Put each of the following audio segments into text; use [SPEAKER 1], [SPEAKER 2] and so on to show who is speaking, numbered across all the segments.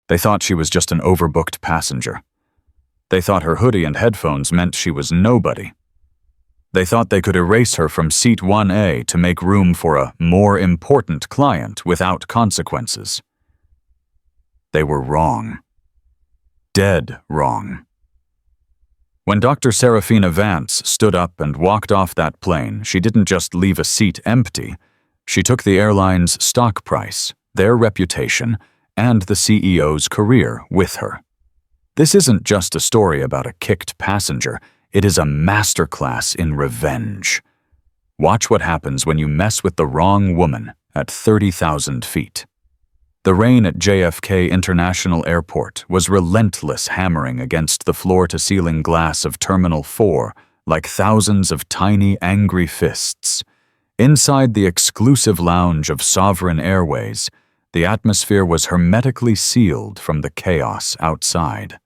[SPEAKER 1] They thought she was just an overbooked passenger. They thought her hoodie and headphones meant she was nobody. They thought they could erase her from seat 1A to make room for a more important client without consequences. They were wrong. Dead wrong. When Dr. Seraphina Vance stood up and walked off that plane, she didn't just leave a seat empty. She took the airline's stock price, their reputation, and the CEO's career with her. This isn't just a story about a kicked passenger. It is a masterclass in revenge. Watch what happens when you mess with the wrong woman at 30,000 feet. The rain at JFK International Airport was relentless, hammering against the floor-to-ceiling glass of Terminal 4 like thousands of tiny, angry fists. Inside the exclusive lounge of Sovereign Airways, the atmosphere was hermetically sealed from the chaos outside.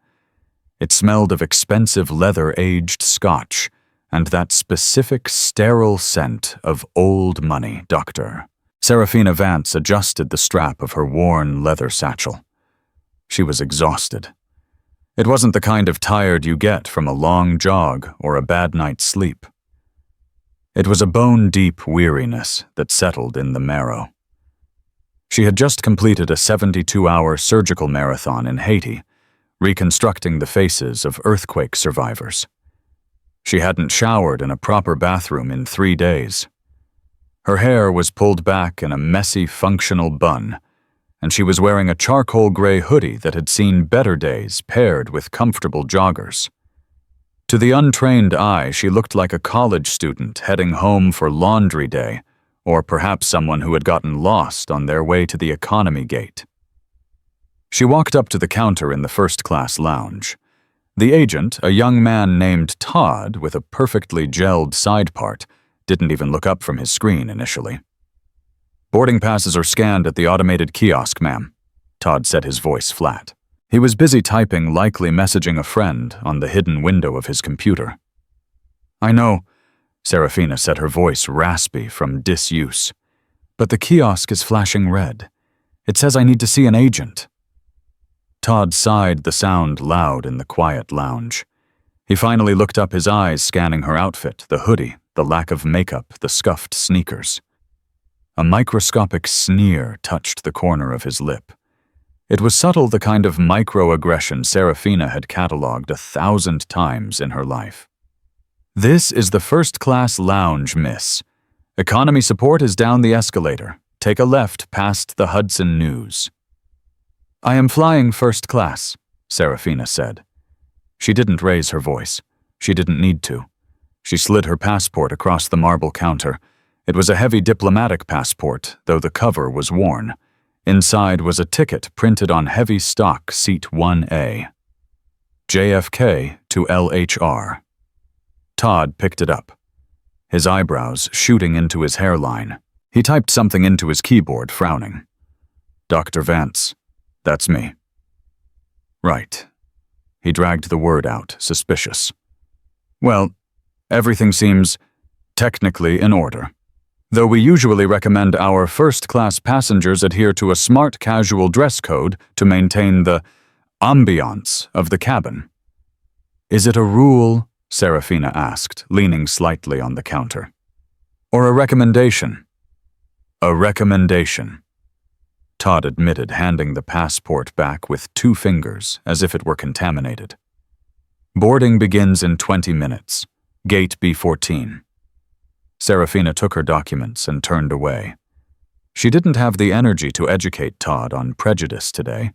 [SPEAKER 1] It smelled of expensive leather-aged scotch and that specific sterile scent of old money. Dr. Seraphina Vance adjusted the strap of her worn leather satchel. She was exhausted. It wasn't the kind of tired you get from a long jog or a bad night's sleep. It was a bone-deep weariness that settled in the marrow. She had just completed a 72-hour surgical marathon in Haiti, reconstructing the faces of earthquake survivors. She hadn't showered in a proper bathroom in 3 days. Her hair was pulled back in a messy, functional bun, and she was wearing a charcoal gray hoodie that had seen better days paired with comfortable joggers. To the untrained eye, she looked like a college student heading home for laundry day, or perhaps someone who had gotten lost on their way to the economy gate. She walked up to the counter in the first-class lounge. The agent, a young man named Todd with a perfectly gelled side part, didn't even look up from his screen initially. "Boarding passes are scanned at the automated kiosk, ma'am," Todd said, his voice flat. He was busy typing, likely messaging a friend, on the hidden window of his computer. "I know," Seraphina said, her voice raspy from disuse. "But the kiosk is flashing red. It says I need to see an agent." Todd sighed, the sound loud in the quiet lounge. He finally looked up, his eyes scanning her outfit, the hoodie, the lack of makeup, the scuffed sneakers. A microscopic sneer touched the corner of his lip. It was subtle, the kind of microaggression Seraphina had catalogued 1,000 times in her life. "This is the first-class lounge, miss. Economy support is down the escalator. Take a left past the Hudson News." "I am flying first class," Seraphina said. She didn't raise her voice. She didn't need to. She slid her passport across the marble counter. It was a heavy diplomatic passport, though the cover was worn. Inside was a ticket printed on heavy stock, seat 1A. JFK to LHR. Todd picked it up, his eyebrows shooting into his hairline. He typed something into his keyboard, frowning. "Dr. Vance, that's me." "Right." He dragged the word out, suspicious. "Well, everything seems technically in order. Though we usually recommend our first-class passengers adhere to a smart casual dress code to maintain the ambiance of the cabin." "Is it a rule?" Seraphina asked, leaning slightly on the counter. "Or a recommendation?" "A recommendation," Todd admitted, handing the passport back with 2 fingers as if it were contaminated. "Boarding begins in 20 minutes. Gate B14. Seraphina took her documents and turned away. She didn't have the energy to educate Todd on prejudice today.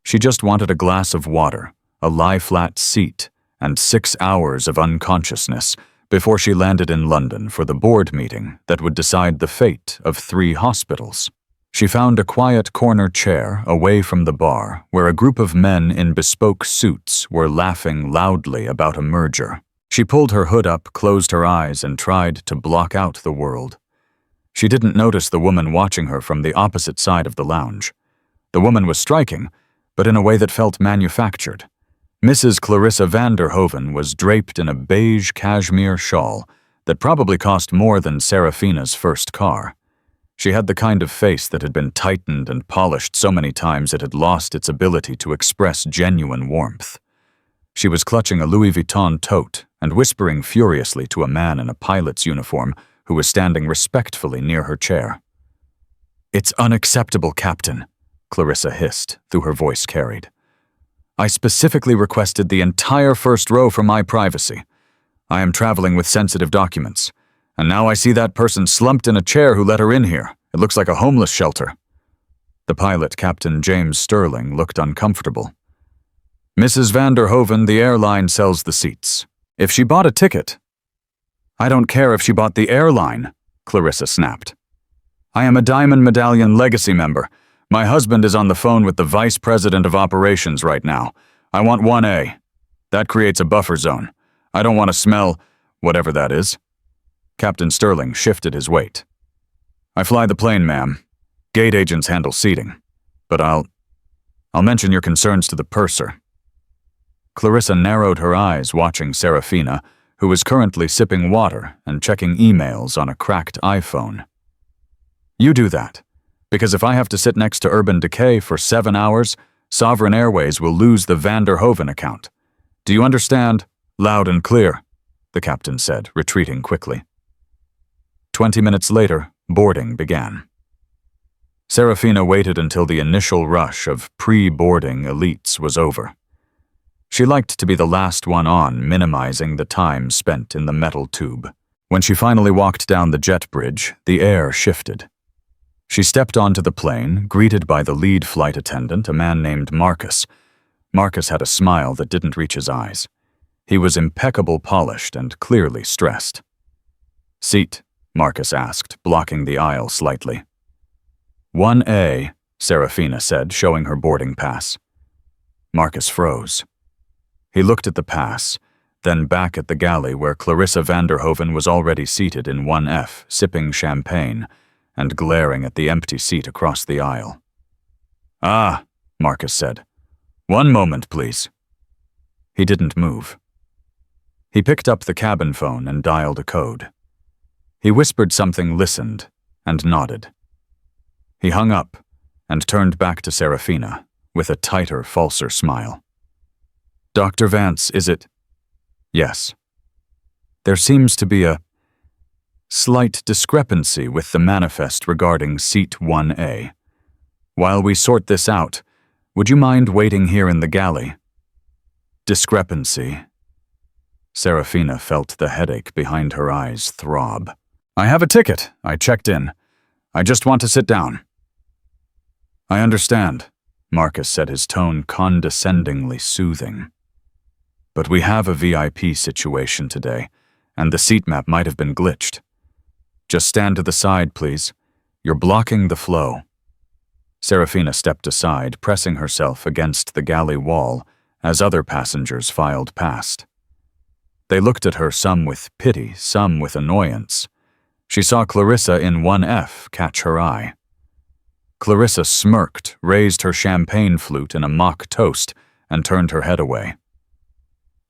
[SPEAKER 1] She just wanted a glass of water, a lie-flat seat, and 6 hours of unconsciousness before she landed in London for the board meeting that would decide the fate of 3 hospitals. She found a quiet corner chair away from the bar where a group of men in bespoke suits were laughing loudly about a merger. She pulled her hood up, closed her eyes, and tried to block out the world. She didn't notice the woman watching her from the opposite side of the lounge. The woman was striking, but in a way that felt manufactured. Mrs. Clarissa Vanderhoven was draped in a beige cashmere shawl that probably cost more than Seraphina's first car. She had the kind of face that had been tightened and polished so many times it had lost its ability to express genuine warmth. She was clutching a Louis Vuitton tote and whispering furiously to a man in a pilot's uniform who was standing respectfully near her chair. "It's unacceptable, Captain," Clarissa hissed, though her voice carried. "I specifically requested the entire first row for my privacy. I am traveling with sensitive documents, and now I see that person slumped in a chair who let her in here. It looks like a homeless shelter." The pilot, Captain James Sterling, looked uncomfortable. "Mrs. van der Hoven, the airline sells the seats. If she bought a ticket—" "I don't care if she bought the airline," Clarissa snapped. "I am a Diamond Medallion Legacy member. My husband is on the phone with the Vice President of Operations right now. I want 1A. That creates a buffer zone. I don't want to smell whatever that is." Captain Sterling shifted his weight. "I fly the plane, ma'am. Gate agents handle seating. But I'll mention your concerns to the purser." Clarissa narrowed her eyes watching Seraphina, who was currently sipping water and checking emails on a cracked iPhone. "You do that, because if I have to sit next to Urban Decay for 7 hours, Sovereign Airways will lose the Van der Hoven account. Do you understand? Loud and clear," the captain said, retreating quickly. 20 minutes later, boarding began. Seraphina waited until the initial rush of pre-boarding elites was over. She liked to be the last one on, minimizing the time spent in the metal tube. When she finally walked down the jet bridge, the air shifted. She stepped onto the plane, greeted by the lead flight attendant, a man named Marcus. Marcus had a smile that didn't reach his eyes. He was impeccable polished and clearly stressed. "Seat?" Marcus asked, blocking the aisle slightly. 1A, Seraphina said, showing her boarding pass. Marcus froze. He looked at the pass, then back at the galley where Clarissa van der Hoven was already seated in 1F, sipping champagne and glaring at the empty seat across the aisle. "Ah," Marcus said. "One moment, please." He didn't move. He picked up the cabin phone and dialed a code. He whispered something, listened, and nodded. He hung up and turned back to Seraphina with a tighter, falser smile. "Dr. Vance, is it?" "Yes." "There seems to be a slight discrepancy with the manifest regarding seat 1A. While we sort this out, would you mind waiting here in the galley?" "Discrepancy." Seraphina felt the headache behind her eyes throb. "I have a ticket. I checked in. I just want to sit down." "I understand," Marcus said, his tone condescendingly soothing. "But we have a VIP situation today, and the seat map might have been glitched. Just stand to the side, please. You're blocking the flow." Seraphina stepped aside, pressing herself against the galley wall as other passengers filed past. They looked at her, some with pity, some with annoyance. She saw Clarissa in 1F catch her eye. Clarissa smirked, raised her champagne flute in a mock toast, and turned her head away.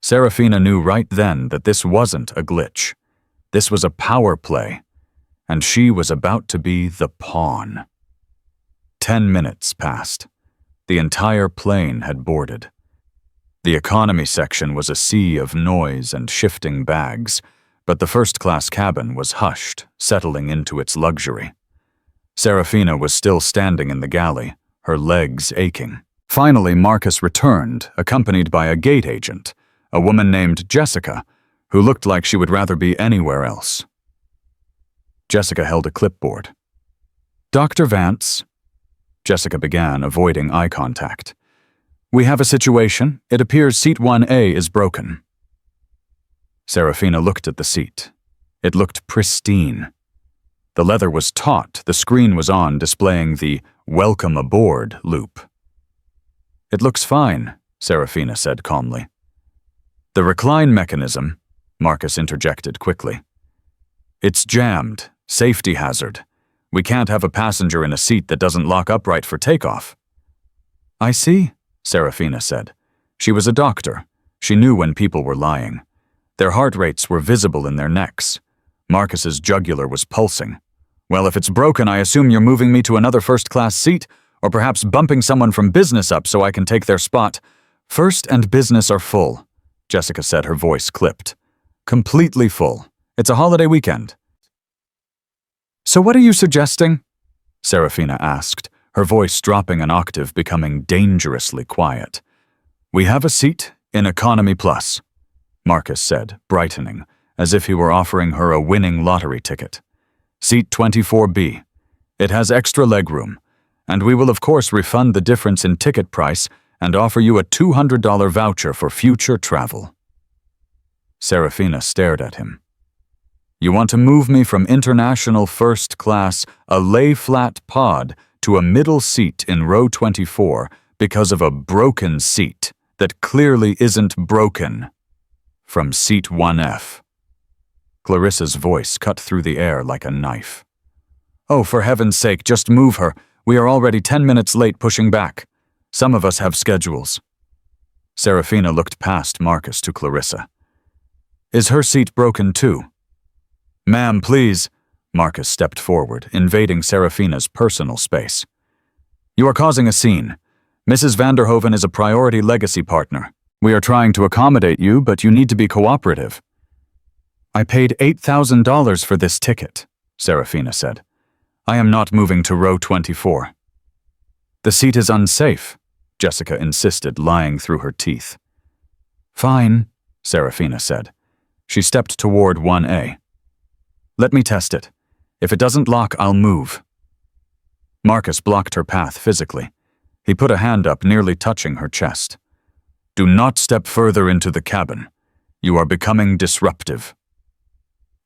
[SPEAKER 1] Seraphina knew right then that this wasn't a glitch. This was a power play, and she was about to be the pawn. 10 minutes passed. The entire plane had boarded. The economy section was a sea of noise and shifting bags, but the first-class cabin was hushed, settling into its luxury. Seraphina was still standing in the galley, her legs aching. Finally, Marcus returned, accompanied by a gate agent, a woman named Jessica, who looked like she would rather be anywhere else. Jessica held a clipboard. "Dr. Vance," Jessica began, avoiding eye contact. "We have a situation. It appears seat 1A is broken." Seraphina looked at the seat. It looked pristine. The leather was taut, the screen was on, displaying the "Welcome Aboard" loop. "It looks fine," Seraphina said calmly. "The recline mechanism," Marcus interjected quickly. "It's jammed. Safety hazard. We can't have a passenger in a seat that doesn't lock upright for takeoff." "I see," Seraphina said. She was a doctor. She knew when people were lying. Their heart rates were visible in their necks. Marcus's jugular was pulsing. Well, if it's broken, I assume you're moving me to another first-class seat, or perhaps bumping someone from business up so I can take their spot. First and business are full, Jessica said, her voice clipped. Completely full. It's a holiday weekend. So what are you suggesting? Seraphina asked, her voice dropping an octave, becoming dangerously quiet. We have a seat in Economy Plus, Marcus said, brightening, as if he were offering her a winning lottery ticket. Seat 24B. It has extra legroom, and we will of course refund the difference in ticket price and offer you a $200 voucher for future travel. Seraphina stared at him. You want to move me from international first class, a lay-flat pod, to a middle seat in row 24 because of a broken seat that clearly isn't broken. From seat 1F. Clarissa's voice cut through the air like a knife. Oh, for heaven's sake, just move her. We are already 10 minutes late pushing back. Some of us have schedules. Seraphina looked past Marcus to Clarissa. Is her seat broken too? Ma'am, please. Marcus stepped forward, invading Seraphina's personal space. You are causing a scene. Mrs. Vanderhoven is a priority legacy partner. We are trying to accommodate you, but you need to be cooperative. I paid $8,000 for this ticket, Seraphina said. I am not moving to row 24. The seat is unsafe, Jessica insisted, lying through her teeth. Fine, Seraphina said. She stepped toward 1A. Let me test it. If it doesn't lock, I'll move. Marcus blocked her path physically. He put a hand up, nearly touching her chest. Do not step further into the cabin. You are becoming disruptive.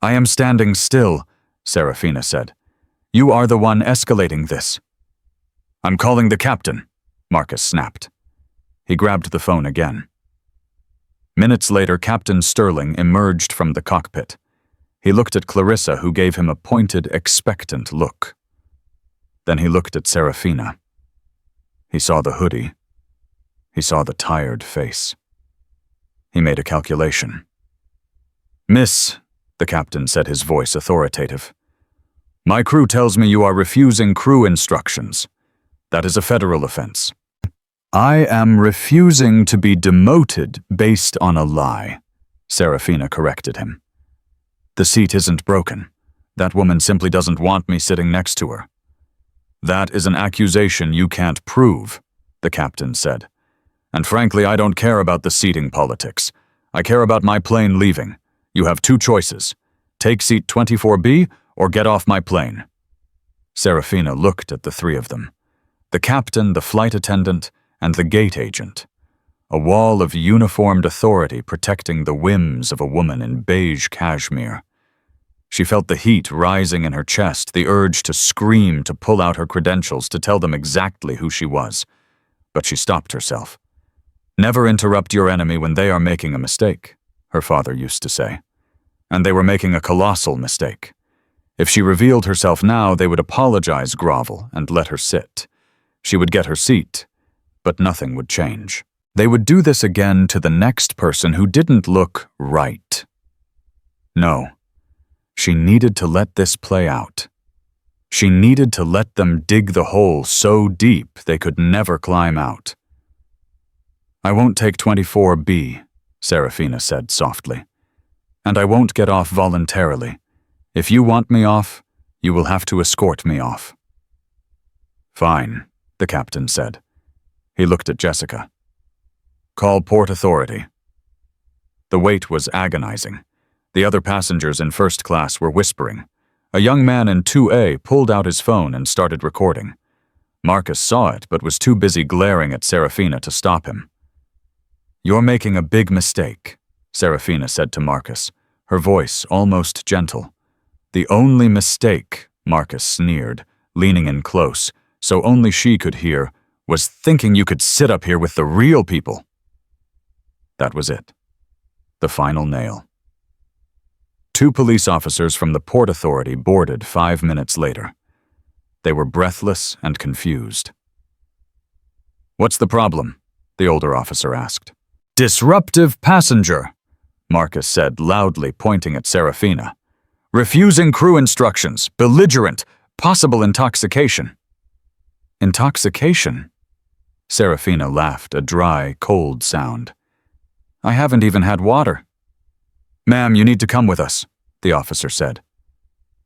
[SPEAKER 1] I am standing still, Seraphina said. You are the one escalating this. I'm calling the captain, Marcus snapped. He grabbed the phone again. Minutes later, Captain Sterling emerged from the cockpit. He looked at Clarissa, who gave him a pointed, expectant look. Then he looked at Seraphina. He saw the hoodie. He saw the tired face. He made a calculation. Miss, the captain said, his voice authoritative. My crew tells me you are refusing crew instructions. That is a federal offense. I am refusing to be demoted based on a lie, Seraphina corrected him. The seat isn't broken. That woman simply doesn't want me sitting next to her. That is an accusation you can't prove, the captain said. And frankly, I don't care about the seating politics. I care about my plane leaving. You have two choices. Take seat 24B or get off my plane. Seraphina looked at the three of them. The captain, the flight attendant, and the gate agent. A wall of uniformed authority protecting the whims of a woman in beige cashmere. She felt the heat rising in her chest, the urge to scream, to pull out her credentials, to tell them exactly who she was. But she stopped herself. Never interrupt your enemy when they are making a mistake, her father used to say. And they were making a colossal mistake. If she revealed herself now, they would apologize, grovel, and let her sit. She would get her seat, but nothing would change. They would do this again to the next person who didn't look right. No. She needed to let this play out. She needed to let them dig the hole so deep they could never climb out. I won't take 24B, Seraphina said softly. And I won't get off voluntarily. If you want me off, you will have to escort me off. Fine, the captain said. He looked at Jessica. Call Port Authority. The wait was agonizing. The other passengers in first class were whispering. A young man in 2A pulled out his phone and started recording. Marcus saw it, but was too busy glaring at Seraphina to stop him. You're making a big mistake, Seraphina said to Marcus, her voice almost gentle. The only mistake, Marcus sneered, leaning in close, so only she could hear, was thinking you could sit up here with the real people. That was it. The final nail. 2 police officers from the Port Authority boarded 5 minutes later. They were breathless and confused. What's the problem? The older officer asked. Disruptive passenger, Marcus said loudly, pointing at Seraphina. refusing crew instructions, belligerent, possible intoxication. Intoxication? Seraphina laughed, a dry, cold sound. I haven't even had water. Ma'am, you need to come with us, the officer said.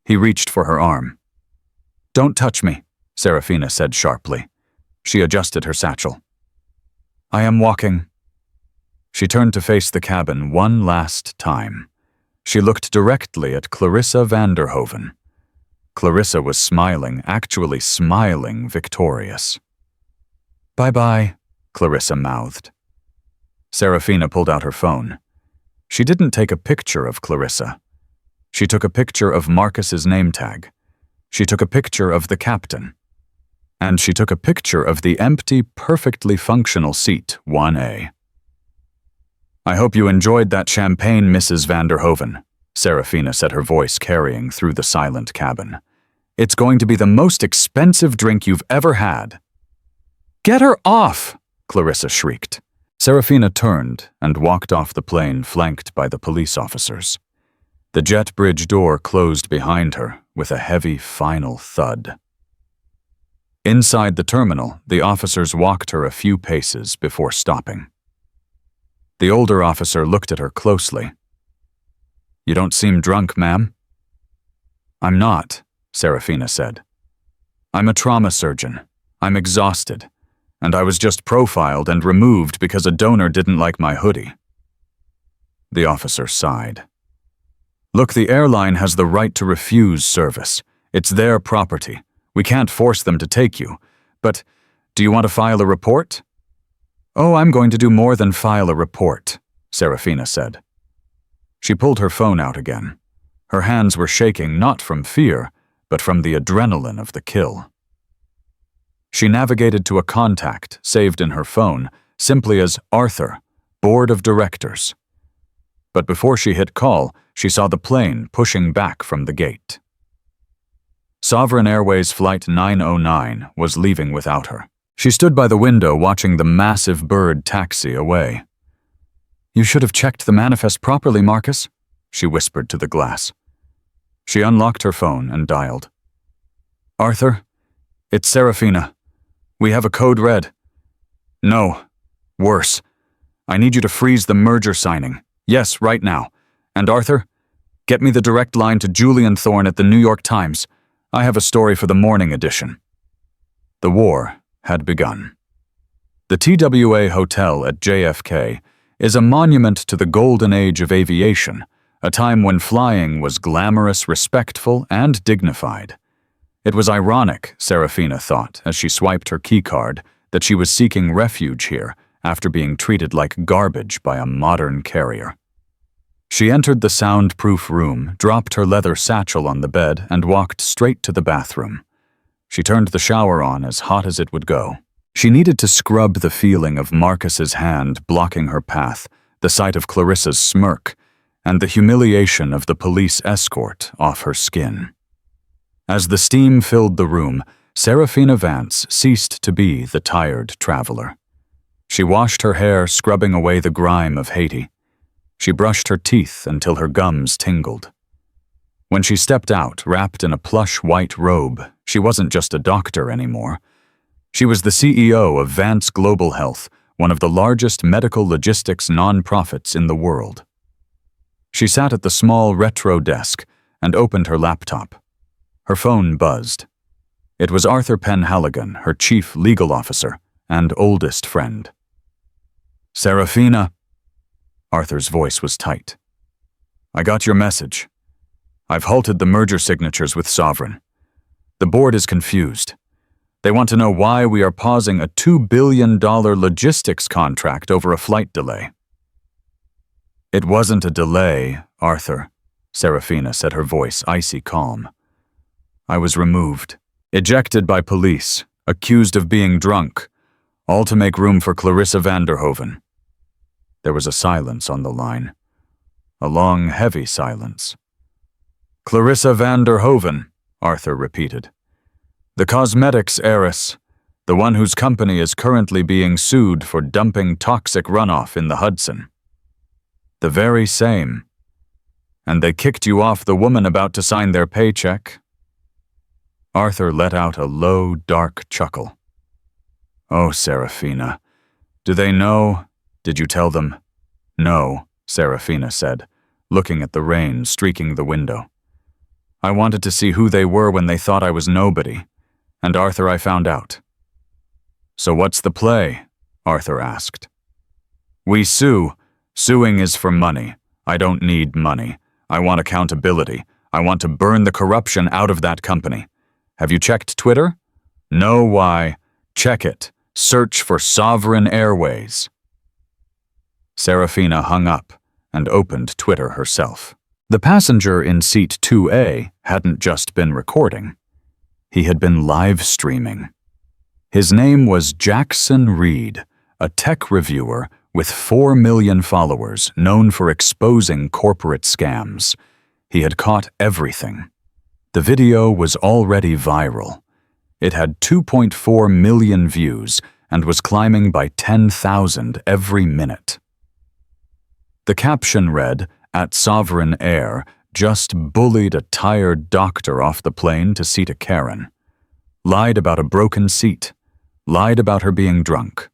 [SPEAKER 1] He reached for her arm. Don't touch me, Seraphina said sharply. She adjusted her satchel. I am walking. She turned to face the cabin one last time. She looked directly at Clarissa Vanderhoven. Clarissa was smiling, actually smiling, victorious. Bye-bye, Clarissa mouthed. Seraphina pulled out her phone. She didn't take a picture of Clarissa. She took a picture of Marcus's name tag. She took a picture of the captain. And she took a picture of the empty, perfectly functional seat 1A. I hope you enjoyed that champagne, Mrs. Vanderhoven, Seraphina said, her voice carrying through the silent cabin. It's going to be the most expensive drink you've ever had. Get her off, Clarissa shrieked. Seraphina turned and walked off the plane, flanked by the police officers. The jet bridge door closed behind her with a heavy final thud. Inside the terminal, the officers walked her a few paces before stopping. The older officer looked at her closely. You don't seem drunk, ma'am. I'm not, Seraphina said. I'm a trauma surgeon. I'm exhausted. And I was just profiled and removed because a donor didn't like my hoodie. The officer sighed. Look, the airline has the right to refuse service. It's their property. We can't force them to take you. But do you want to file a report? Oh, I'm going to do more than file a report, Seraphina said. She pulled her phone out again. Her hands were shaking not from fear, but from the adrenaline of the kill. She navigated to a contact saved in her phone simply as Arthur, Board of Directors. But before she hit call, she saw the plane pushing back from the gate. Sovereign Airways Flight 909 was leaving without her. She stood by the window watching the massive bird taxi away. You should have checked the manifest properly, Marcus, she whispered to the glass. She unlocked her phone and dialed. Arthur, it's Seraphina. We have a code red. No, worse. I need you to freeze the merger signing. Yes, right now. And Arthur, get me the direct line to Julian Thorne at the New York Times. I have a story for the morning edition. The war had begun. The TWA Hotel at JFK is a monument to the golden age of aviation, a time when flying was glamorous, respectful, and dignified. It was ironic, Seraphina thought, as she swiped her keycard, that she was seeking refuge here after being treated like garbage by a modern carrier. She entered the soundproof room, dropped her leather satchel on the bed, and walked straight to the bathroom. She turned the shower on as hot as it would go. She needed to scrub the feeling of Marcus's hand blocking her path, the sight of Clarissa's smirk, and the humiliation of the police escort off her skin. As the steam filled the room, Seraphina Vance ceased to be the tired traveler. She washed her hair, scrubbing away the grime of Haiti. She brushed her teeth until her gums tingled. When she stepped out, wrapped in a plush white robe, she wasn't just a doctor anymore. She was the CEO of Vance Global Health, one of the largest medical logistics nonprofits in the world. She sat at the small retro desk and opened her laptop. Her phone buzzed. It was Arthur Penhaligon, her chief legal officer and oldest friend. Seraphina. Arthur's voice was tight. I got your message. I've halted the merger signatures with Sovereign. The board is confused. They want to know why we are pausing a $2 billion logistics contract over a flight delay. It wasn't a delay, Arthur, Seraphina said, her voice icy calm. I was removed, ejected by police, accused of being drunk, all to make room for Clarissa Vanderhoven. There was a silence on the line. A long, heavy silence. Clarissa Vanderhoven, Arthur repeated. The cosmetics heiress, the one whose company is currently being sued for dumping toxic runoff in the Hudson. The very same. And they kicked you off the woman about to sign their paycheck." Arthur let out a low, dark chuckle. "Oh, Seraphina. Do they know? Did you tell them?" "No," Seraphina said, looking at the rain streaking the window. "I wanted to see who they were when they thought I was nobody. And Arthur, I found out." "So what's the play?" Arthur asked. "We sue. Suing is for money. I don't need money. I want accountability. I want to burn the corruption out of that company. Have you checked Twitter? No, why? Check it. Search for Sovereign Airways." Seraphina hung up and opened Twitter herself. The passenger in seat 2A hadn't just been recording. He had been live streaming. His name was Jackson Reed, a tech reviewer with 4 million followers known for exposing corporate scams. He had caught everything. The video was already viral. It had 2.4 million views and was climbing by 10,000 every minute. The caption read, "At Sovereign Air, just bullied a tired doctor off the plane to seat a Karen. Lied about a broken seat. Lied about her being drunk.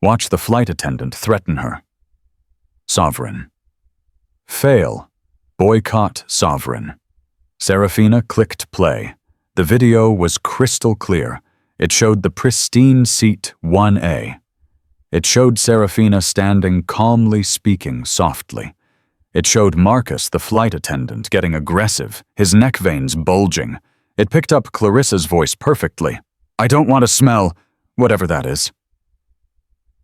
[SPEAKER 1] Watch the flight attendant threaten her. Sovereign. Fail. Boycott Sovereign." Seraphina clicked play. The video was crystal clear. It showed the pristine seat 1A. It showed Seraphina standing calmly speaking softly. It showed Marcus, the flight attendant, getting aggressive, his neck veins bulging. It picked up Clarissa's voice perfectly. "I don't want to smell," whatever that is.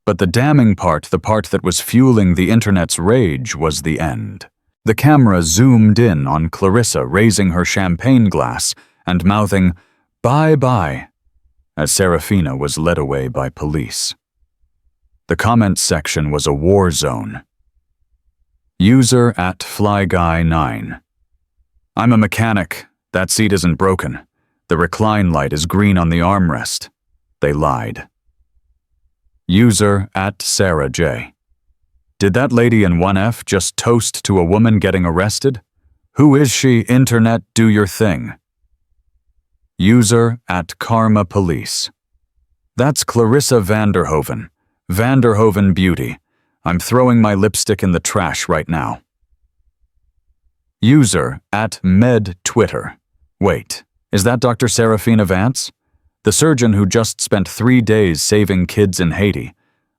[SPEAKER 1] But the damning part, the part that was fueling the internet's rage, was the end. The camera zoomed in on Clarissa raising her champagne glass and mouthing, "Bye-bye," as Seraphina was led away by police. The comments section was a war zone. User @FlyGuy9. "I'm a mechanic. That seat isn't broken. The recline light is green on the armrest." They lied. User @SarahJ. "Did that lady in 1F just toast to a woman getting arrested? Who is she? Internet, do your thing." User @KarmaPolice. "That's Clarissa Vanderhoven. Vanderhoven Beauty. I'm throwing my lipstick in the trash right now." User @MedTwitter. "Wait, is that Dr. Seraphina Vance? The surgeon who just spent 3 days saving kids in Haiti.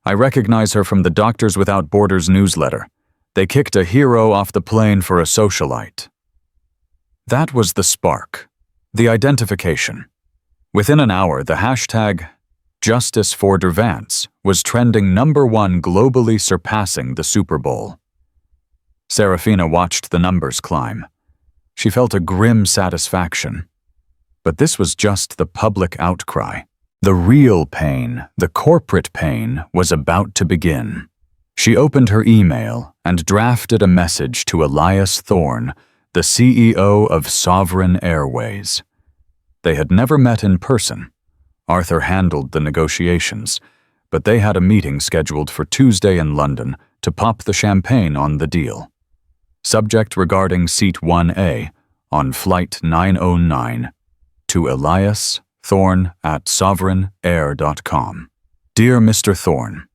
[SPEAKER 1] I recognize her from the Doctors Without Borders newsletter. They kicked a hero off the plane for a socialite." That was the spark. The identification. Within an hour, the hashtag Justice for Vance was trending #1 globally, surpassing the Super Bowl. Seraphina watched the numbers climb. She felt a grim satisfaction. But this was just the public outcry. The real pain, the corporate pain, was about to begin. She opened her email and drafted a message to Elias Thorne, the CEO of Sovereign Airways. They had never met in person. Arthur handled the negotiations, but they had a meeting scheduled for Tuesday in London to pop the champagne on the deal. Subject regarding seat 1A on flight 909 to Elias Thorne @sovereignair.com. Dear Mr. Thorne,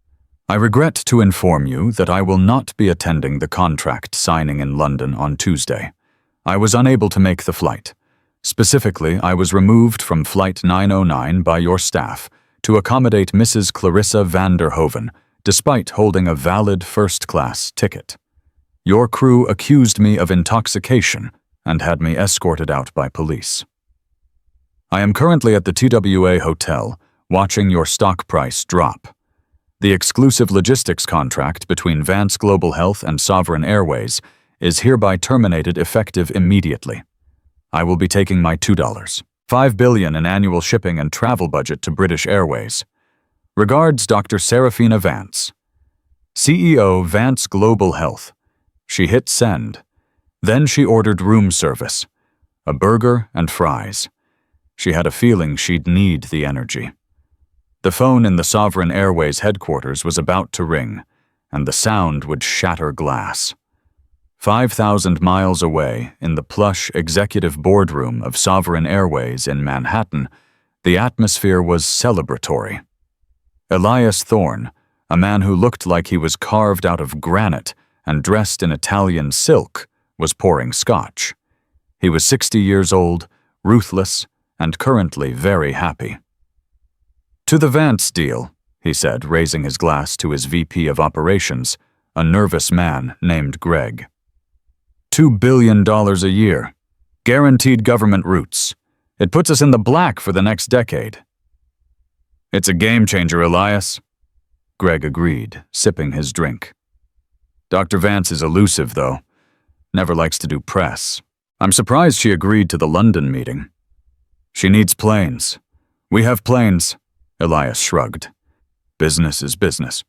[SPEAKER 1] I regret to inform you that I will not be attending the contract signing in London on Tuesday. I was unable to make the flight. Specifically, I was removed from Flight 909 by your staff to accommodate Mrs. Clarissa Vanderhoven, despite holding a valid first-class ticket. Your crew accused me of intoxication and had me escorted out by police. I am currently at the TWA Hotel, watching your stock price drop. The exclusive logistics contract between Vance Global Health and Sovereign Airways is hereby terminated effective immediately. I will be taking my $2.5 billion in annual shipping and travel budget to British Airways. Regards, Dr. Seraphina Vance. CEO, Vance Global Health. She hit send. Then she ordered room service. A burger and fries. She had a feeling she'd need the energy. The phone in the Sovereign Airways headquarters was about to ring, and the sound would shatter glass. 5,000 miles away, in the plush executive boardroom of Sovereign Airways in Manhattan, the atmosphere was celebratory. Elias Thorne, a man who looked like he was carved out of granite and dressed in Italian silk, was pouring scotch. He was 60 years old, ruthless, and currently very happy. "To the Vance deal," he said, raising his glass to his VP of Operations, a nervous man named Greg. $2 billion a year. Guaranteed government routes. It puts us in the black for the next decade." "It's a game changer, Elias," Greg agreed, sipping his drink. "Dr. Vance is elusive, though. Never likes to do press. I'm surprised she agreed to the London meeting." "She needs planes. We have planes," Elias shrugged. "Business is business."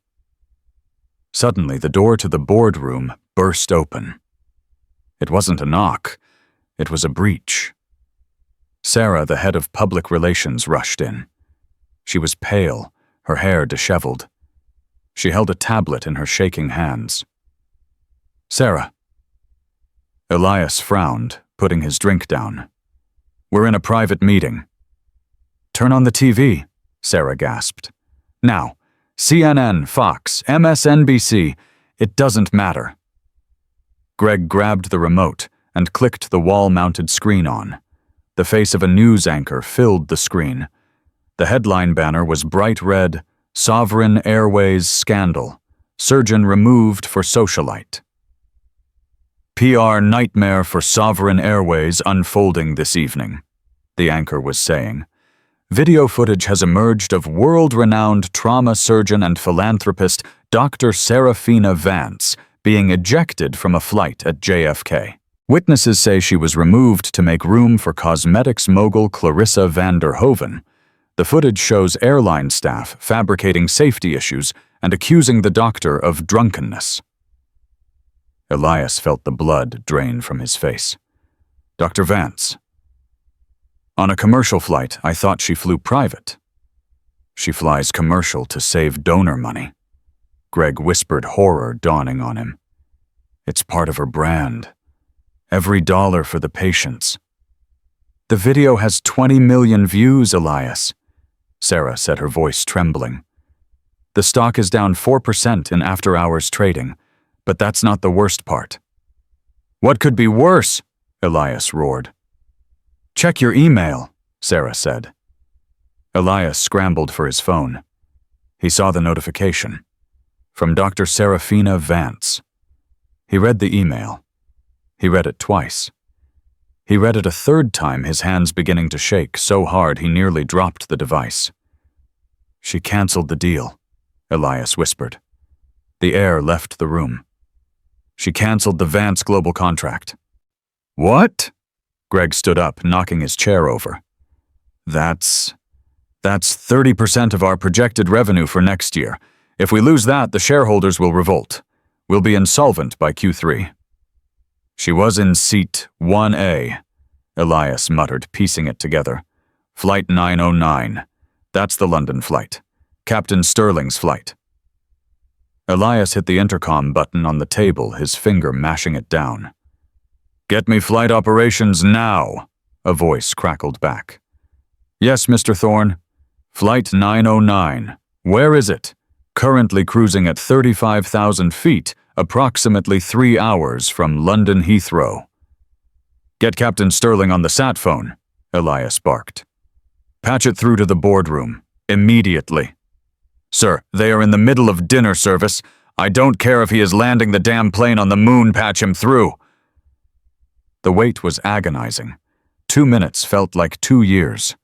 [SPEAKER 1] Suddenly, the door to the boardroom burst open. It wasn't a knock. It was a breach. Sarah, the head of public relations, rushed in. She was pale, her hair disheveled. She held a tablet in her shaking hands. "Sarah." Elias frowned, putting his drink down. "We're in a private meeting." "Turn on the TV," Sarah gasped. "Now. CNN, Fox, MSNBC. It doesn't matter." Greg grabbed the remote and clicked the wall-mounted screen on. The face of a news anchor filled the screen. The headline banner was bright red, "Sovereign Airways Scandal. Surgeon removed for socialite." "PR nightmare for Sovereign Airways unfolding this evening," the anchor was saying. "Video footage has emerged of world-renowned trauma surgeon and philanthropist Dr. Seraphina Vance being ejected from a flight at JFK. Witnesses say she was removed to make room for cosmetics mogul Clarissa van der Hoeven. The footage shows airline staff fabricating safety issues and accusing the doctor of drunkenness. Elias felt the blood drain from his face. "Dr. Vance." "On a commercial flight, I thought she flew private." "She flies commercial to save donor money." Greg whispered, horror dawning on him. "It's part of her brand. Every dollar for the patients." "The video has 20 million views, Elias," Sarah said, her voice trembling. "The stock is down 4% in after-hours trading, but that's not the worst part." "What could be worse?" Elias roared. "Check your email," Sarah said. Elias scrambled for his phone. He saw the notification. From Dr. Seraphina Vance. He read the email. He read it twice. He read it a third time, his hands beginning to shake so hard he nearly dropped the device. "She canceled the deal," Elias whispered. The air left the room. "She canceled the Vance Global contract." "What?" Greg stood up, knocking his chair over. That's 30% of our projected revenue for next year. If we lose that, the shareholders will revolt. We'll be insolvent by Q3. "She was in seat 1A, Elias muttered, piecing it together. "Flight 909. That's the London flight. Captain Sterling's flight." Elias hit the intercom button on the table, his finger mashing it down. "Get me flight operations now," a voice crackled back. "Yes, Mr. Thorne. Flight 909. Where is it? Currently cruising at 35,000 feet, approximately 3 hours from London Heathrow." "Get Captain Sterling on the sat phone," Elias barked. "Patch it through to the boardroom. Immediately." "Sir, they are in the middle of dinner service. I don't care if he is landing the damn plane on the moon, patch him through." The wait was agonizing. 2 minutes felt like 2 years.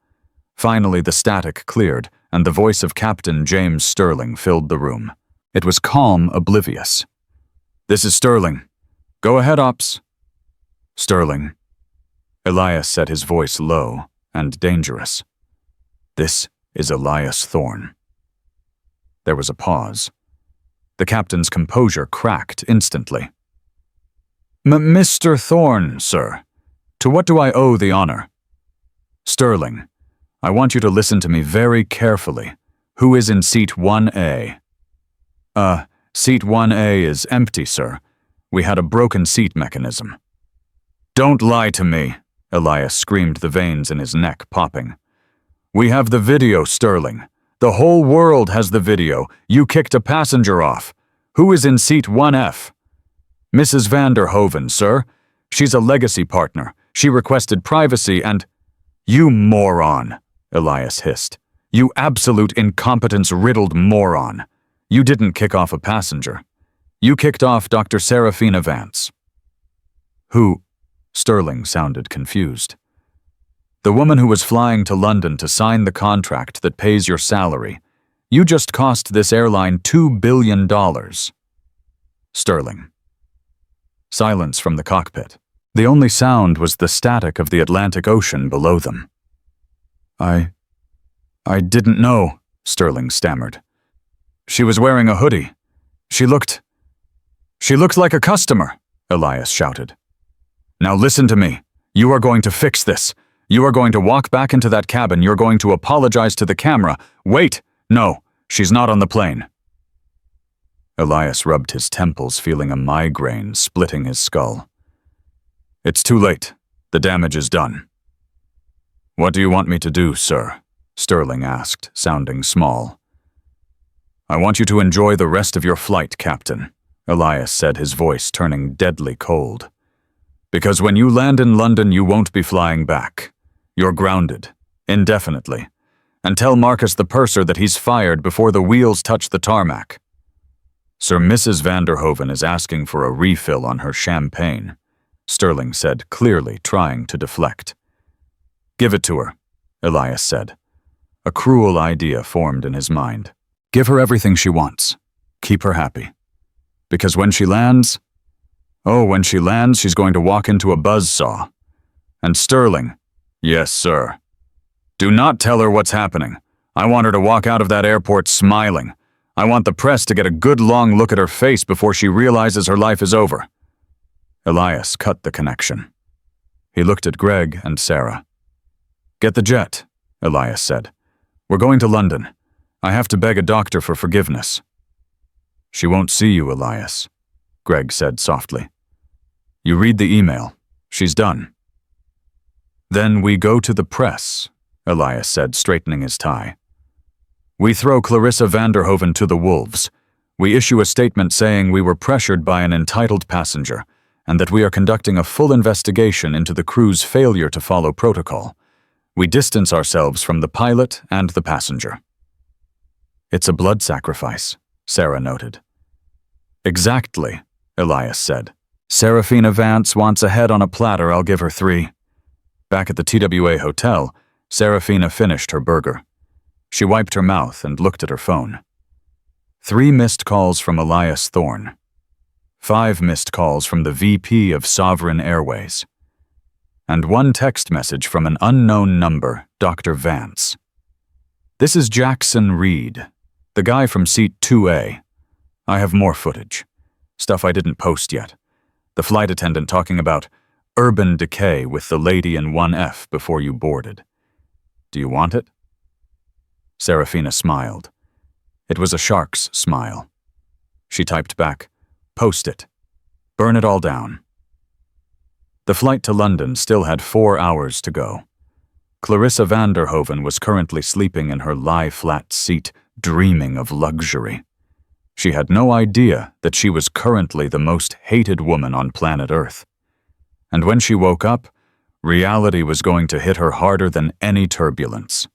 [SPEAKER 1] Finally, the static cleared, and the voice of Captain James Sterling filled the room. It was calm, oblivious. "This is Sterling. Go ahead, Ops." "Sterling." Elias said, his voice low and dangerous. "This is Elias Thorne." There was a pause. The captain's composure cracked instantly. "Mr. Thorne, sir. To what do I owe the honor?" "Sterling, I want you to listen to me very carefully. Who is in seat 1A? Seat 1A is empty, sir. We had a broken seat mechanism. Don't lie to me, Elias screamed, the veins in his neck popping. We have the video, Sterling. The whole world has the video. You kicked a passenger off. Who is in seat 1F? Mrs. Vanderhoven, sir. She's a legacy partner. She requested privacy and— You moron, Elias hissed. You absolute incompetence-riddled moron. You didn't kick off a passenger. You kicked off Dr. Seraphina Vance. Who? Sterling sounded confused. The woman who was flying to London to sign the contract that pays your salary. You just cost this airline $2 billion. Sterling. Silence from the cockpit. The only sound was the static of the Atlantic Ocean below them. I didn't know, Sterling stammered. She was wearing a hoodie. She looked like a customer, Elias shouted. Now listen to me. You are going to fix this. You are going to walk back into that cabin. You're going to apologize to the camera. Wait! No, she's not on the plane. Elias rubbed his temples, feeling a migraine splitting his skull. It's too late. The damage is done. What do you want me to do, sir? Sterling asked, sounding small. I want you to enjoy the rest of your flight, Captain, Elias said, his voice turning deadly cold. Because when you land in London, you won't be flying back. You're grounded, indefinitely. And tell Marcus the purser that he's fired before the wheels touch the tarmac. Sir Mrs. Vanderhoven is asking for a refill on her champagne, Sterling said, clearly trying to deflect. Give it to her, Elias said. A cruel idea formed in his mind. Give her everything she wants. Keep her happy. Because when she lands, she's going to walk into a buzzsaw. And Sterling, yes, sir. Do not tell her what's happening. I want her to walk out of that airport smiling. I want the press to get a good long look at her face before she realizes her life is over. Elias cut the connection. He looked at Greg and Sarah. Get the jet, Elias said. We're going to London. I have to beg a doctor for forgiveness. She won't see you, Elias, Greg said softly. You read the email. She's done. Then we go to the press, Elias said, straightening his tie. We throw Clarissa Vanderhoven to the wolves. We issue a statement saying we were pressured by an entitled passenger and that we are conducting a full investigation into the crew's failure to follow protocol. We distance ourselves from the pilot and the passenger. It's a blood sacrifice, Sarah noted. Exactly, Elias said. Seraphina Vance wants a head on a platter. I'll give her 3. Back at the TWA hotel, Seraphina finished her burger. She wiped her mouth and looked at her phone. 3 missed calls from Elias Thorne. 5 missed calls from the VP of Sovereign Airways. And 1 text message from an unknown number, Dr. Vance. This is Jackson Reed, the guy from seat 2A. I have more footage. Stuff I didn't post yet. The flight attendant talking about urban decay with the lady in 1F before you boarded. Do you want it? Seraphina smiled. It was a shark's smile. She typed back, post it. Burn it all down. The flight to London still had 4 hours to go. Clarissa Vanderhoven was currently sleeping in her lie-flat seat, dreaming of luxury. She had no idea that she was currently the most hated woman on planet Earth. And when she woke up, reality was going to hit her harder than any turbulence.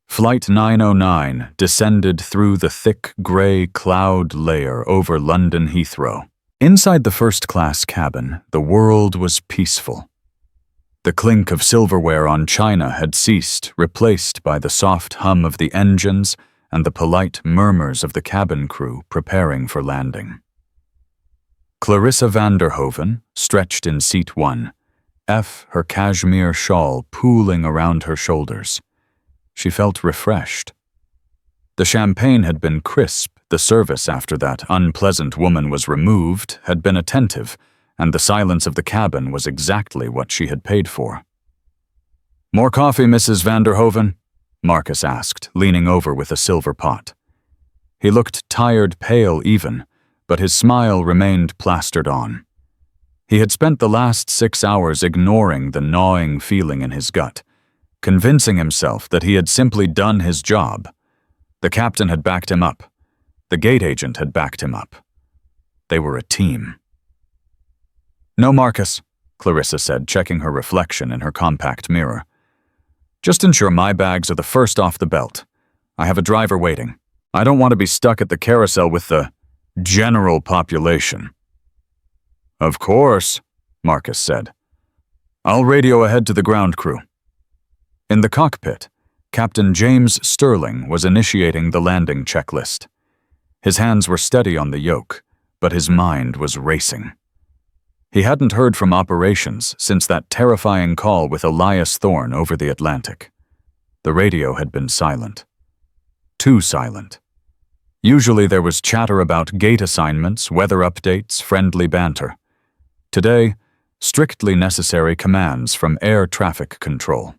[SPEAKER 1] Flight 909 descended through the thick gray cloud layer over London Heathrow. Inside the first-class cabin, the world was peaceful. The clink of silverware on china had ceased, replaced by the soft hum of the engines and the polite murmurs of the cabin crew preparing for landing. Clarissa Vanderhoven, stretched in seat 1, her cashmere shawl pooling around her shoulders. She felt refreshed. The champagne had been crisp, the service after that unpleasant woman was removed had been attentive, and the silence of the cabin was exactly what she had paid for. More coffee, Mrs. Vanderhoven? Marcus asked, leaning over with a silver pot. He looked tired, pale even, but his smile remained plastered on. He had spent the last 6 hours ignoring the gnawing feeling in his gut, convincing himself that he had simply done his job. The captain had backed him up. The gate agent had backed him up. They were a team. "No, Marcus," Clarissa said, checking her reflection in her compact mirror. "Just ensure my bags are the first off the belt. I have a driver waiting. I don't want to be stuck at the carousel with the general population." "Of course," Marcus said. "I'll radio ahead to the ground crew." In the cockpit, Captain James Sterling was initiating the landing checklist. His hands were steady on the yoke, but his mind was racing. He hadn't heard from operations since that terrifying call with Elias Thorne over the Atlantic. The radio had been silent. Too silent. Usually there was chatter about gate assignments, weather updates, friendly banter. Today, strictly necessary commands from air traffic control.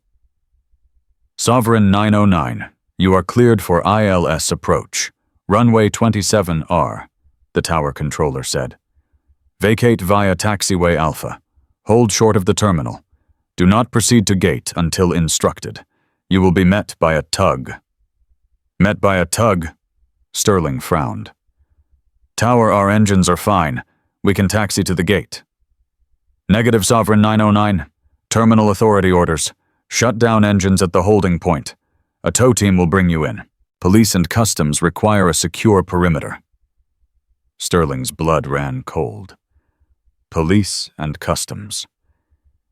[SPEAKER 1] "Sovereign 909, you are cleared for ILS approach. Runway 27R, the tower controller said. "Vacate via taxiway Alpha. Hold short of the terminal. Do not proceed to gate until instructed. You will be met by a tug." "Met by a tug?" Sterling frowned. "Tower, our engines are fine. We can taxi to the gate." "Negative, Sovereign 909. Terminal authority orders. Shut down engines at the holding point. A tow team will bring you in. Police and customs require a secure perimeter." Sterling's blood ran cold. Police and customs.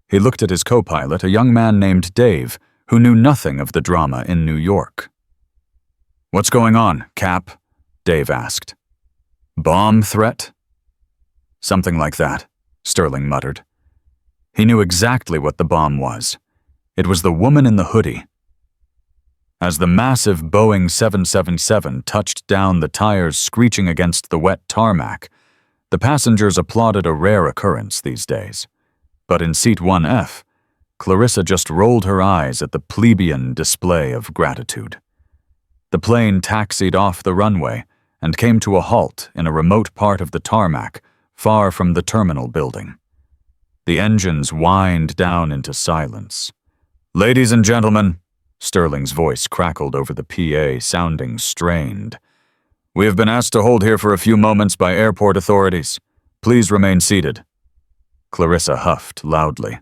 [SPEAKER 1] He looked at his co-pilot, a young man named Dave, who knew nothing of the drama in New York. "What's going on, Cap?" Dave asked. "Bomb threat?" "Something like that," Sterling muttered. He knew exactly what the bomb was. It was the woman in the hoodie. As the massive Boeing 777 touched down, the tires screeching against the wet tarmac, the passengers applauded, a rare occurrence these days. But in seat 1F, Clarissa just rolled her eyes at the plebeian display of gratitude. The plane taxied off the runway and came to a halt in a remote part of the tarmac, far from the terminal building. The engines whined down into silence. "Ladies and gentlemen," Sterling's voice crackled over the PA, sounding strained. "We have been asked to hold here for a few moments by airport authorities. Please remain seated." Clarissa huffed loudly.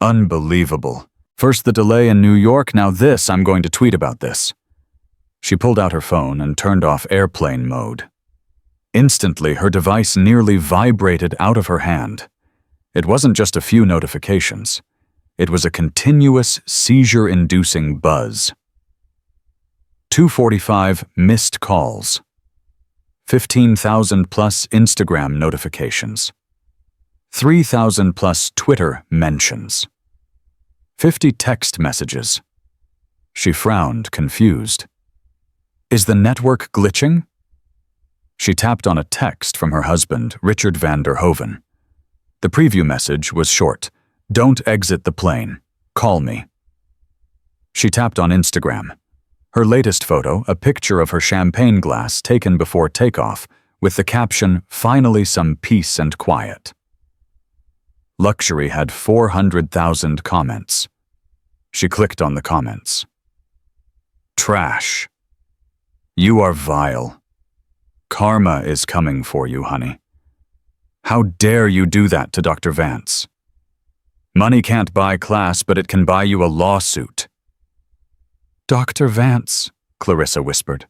[SPEAKER 1] Unbelievable. First the delay in New York, now this. I'm going to tweet about this. She pulled out her phone and turned off airplane mode. Instantly, her device nearly vibrated out of her hand. It wasn't just a few notifications. It was a continuous, seizure-inducing buzz. 245 missed calls. 15,000-plus Instagram notifications. 3,000-plus Twitter mentions. 50 text messages. She frowned, confused. Is the network glitching? She tapped on a text from her husband, Richard van der Hoven. The preview message was short. "Don't exit the plane. Call me." She tapped on Instagram. Her latest photo, a picture of her champagne glass taken before takeoff, with the caption, "Finally some peace and quiet." Luxury had 400,000 comments. She clicked on the comments. Trash. You are vile. Karma is coming for you, honey. How dare you do that to Dr. Vance? Money can't buy class, but it can buy you a lawsuit. Dr. Vance, Clarissa whispered.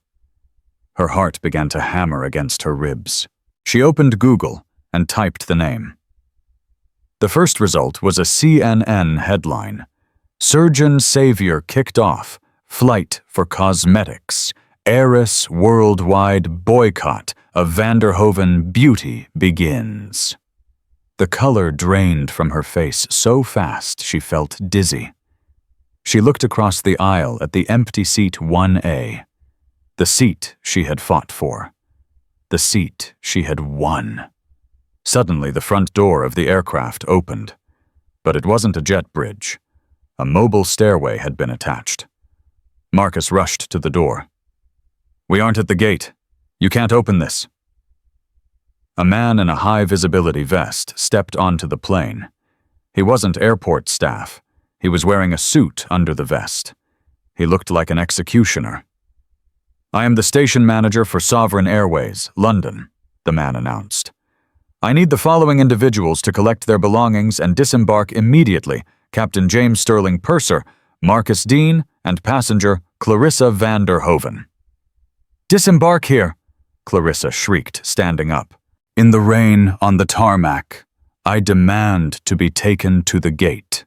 [SPEAKER 1] Her heart began to hammer against her ribs. She opened Google and typed the name. The first result was a CNN headline. Surgeon Savior kicked off. Flight for cosmetics. Heiress worldwide boycott of Van der Hoven beauty begins. The color drained from her face so fast she felt dizzy. She looked across the aisle at the empty seat 1A. The seat she had fought for. The seat she had won. Suddenly, the front door of the aircraft opened. But it wasn't a jet bridge. A mobile stairway had been attached. Marcus rushed to the door. We aren't at the gate. You can't open this. A man in a high-visibility vest stepped onto the plane. He wasn't airport staff. He was wearing a suit under the vest. He looked like an executioner. "I am the station manager for Sovereign Airways, London," the man announced. "I need the following individuals to collect their belongings and disembark immediately: Captain James Sterling Purser, Marcus Dean, and passenger Clarissa van der Hoven." "Disembark here," Clarissa shrieked, standing up. "In the rain on the tarmac, I demand to be taken to the gate."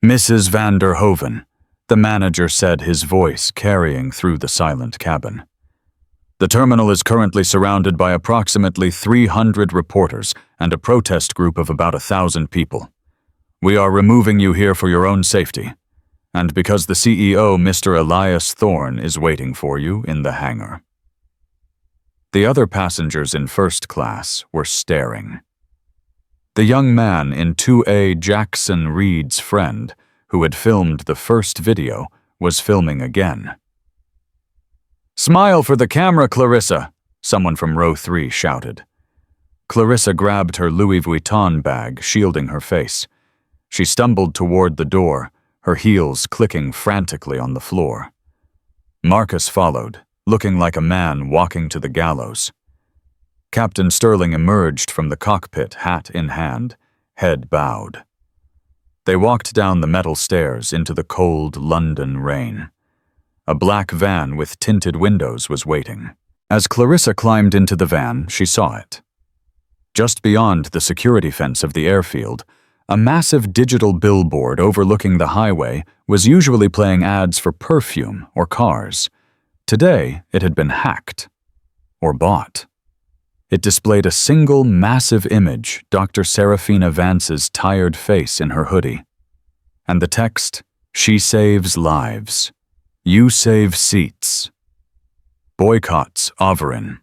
[SPEAKER 1] "Mrs. van der Hoven," the manager said, his voice carrying through the silent cabin. "The terminal is currently surrounded by approximately 300 reporters and a protest group of about 1,000 people. We are removing you here for your own safety, and because the CEO, Mr. Elias Thorne, is waiting for you in the hangar." The other passengers in first class were staring. The young man in 2A, Jackson Reed's friend, who had filmed the first video, was filming again. "Smile for the camera, Clarissa," someone from row 3 shouted. Clarissa grabbed her Louis Vuitton bag, shielding her face. She stumbled toward the door, her heels clicking frantically on the floor. Marcus followed, looking like a man walking to the gallows. Captain Sterling emerged from the cockpit, hat in hand, head bowed. They walked down the metal stairs into the cold London rain. A black van with tinted windows was waiting. As Clarissa climbed into the van, she saw it. Just beyond the security fence of the airfield, a massive digital billboard overlooking the highway was usually playing ads for perfume or cars. Today, it had been hacked or bought. It displayed a single massive image, Dr. Seraphina Vance's tired face in her hoodie. And the text, "She saves lives. You save seats. Boycotts Sovereign."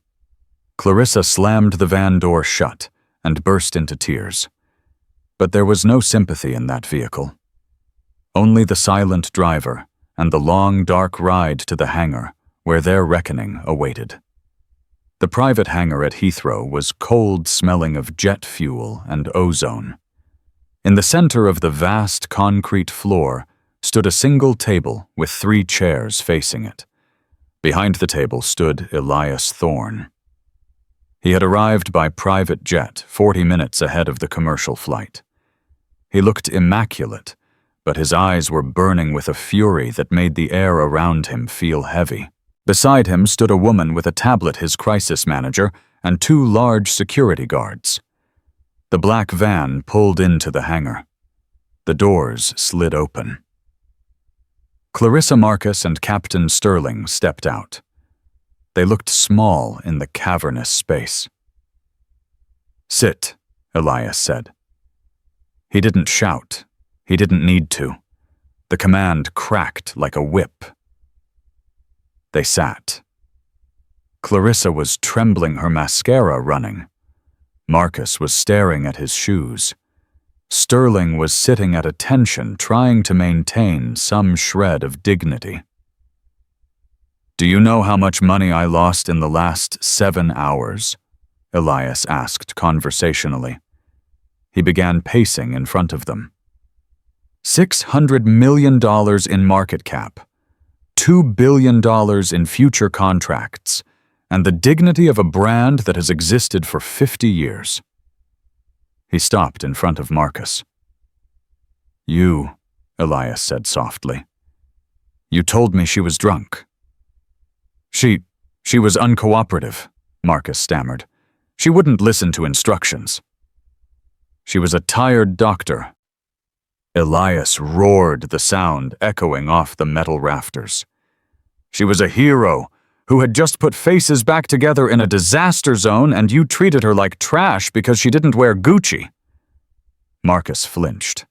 [SPEAKER 1] Clarissa slammed the van door shut and burst into tears. But there was no sympathy in that vehicle. Only the silent driver and the long, dark ride to the hangar where their reckoning awaited. The private hangar at Heathrow was cold, smelling of jet fuel and ozone. In the center of the vast concrete floor stood a single table with 3 chairs facing it. Behind the table stood Elias Thorne. He had arrived by private jet 40 minutes ahead of the commercial flight. He looked immaculate, but his eyes were burning with a fury that made the air around him feel heavy. Beside him stood a woman with a tablet, his crisis manager, and 2 large security guards. The black van pulled into the hangar. The doors slid open. Clarissa, Marcus, and Captain Sterling stepped out. They looked small in the cavernous space. "Sit," Elias said. He didn't shout. He didn't need to. The command cracked like a whip. They sat. Clarissa was trembling, her mascara running. Marcus was staring at his shoes. Sterling was sitting at attention, trying to maintain some shred of dignity. "Do you know how much money I lost in the last 7 hours?" Elias asked conversationally. He began pacing in front of them. $600 million in market cap, $2 billion in future contracts, and the dignity of a brand that has existed for 50 years. He stopped in front of Marcus. "You," Elias said softly. "You told me she was drunk." She was uncooperative," Marcus stammered. "She wouldn't listen to instructions." "She was a tired doctor." Elias roared, the sound echoing off the metal rafters. "She was a hero who had just put faces back together in a disaster zone, and you treated her like trash because she didn't wear Gucci." Marcus flinched.